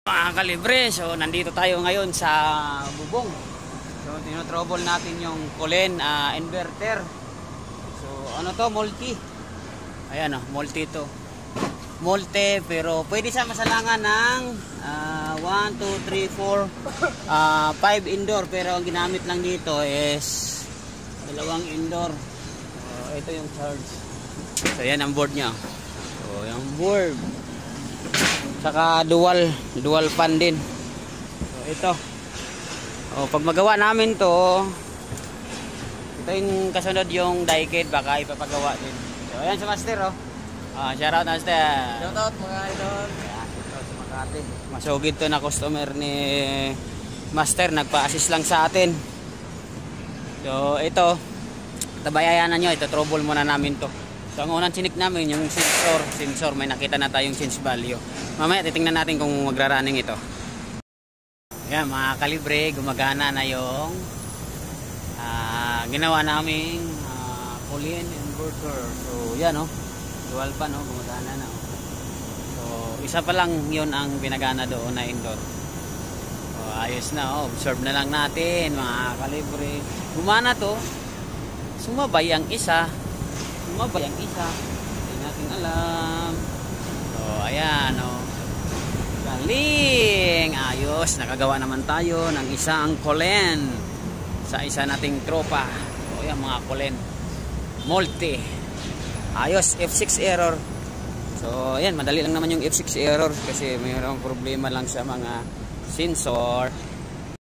Mga kalibre, so nandito tayo ngayon sa bubong. So tinotrouble natin yung Colen inverter. So ano to, multi. Ayan oh, multi to. Multi pero pwede siya masalangan ng 1, 2, 3, 4 5 indoor, pero ang ginamit lang dito is dalawang indoor. So ito yung charge. So yan ang board niya. So yung board. Saka dual fan din. So ito. Oh, pag magawa namin to, ito yung kasunod yung die kit, baka ipapagawa din. So ayan si Master oh. Shout out Master. Shout out mga idol. Yeah, shout out sa Makati. Masugid to na customer ni Master, nagpa-assist lang sa atin. So ito, tabayanan nyo, ito trouble muna namin to. So ang unang chinik namin yung sensor, may nakita na tayong sense value. Mamaya titingnan natin kung magra-running ito. Ayan mga kalibre, gumagana na yung ginawa naming Colen inverter. So yan oh, dual fan oh, gumagana na oh. So isa pa lang yun ang pinagana doon na indoor. So ayos na oh, observe na lang natin mga kalibre. Gumana to, sumabay ang isa. Hindi natin alam. So ayan oh, galing, ayos, nakagawa naman tayo ng isang Colen sa isa nating tropa. So ayan mga Colen multi, ayos. F6 error. So ayan, madali lang naman yung F6 error kasi mayroong problema lang sa mga sensor.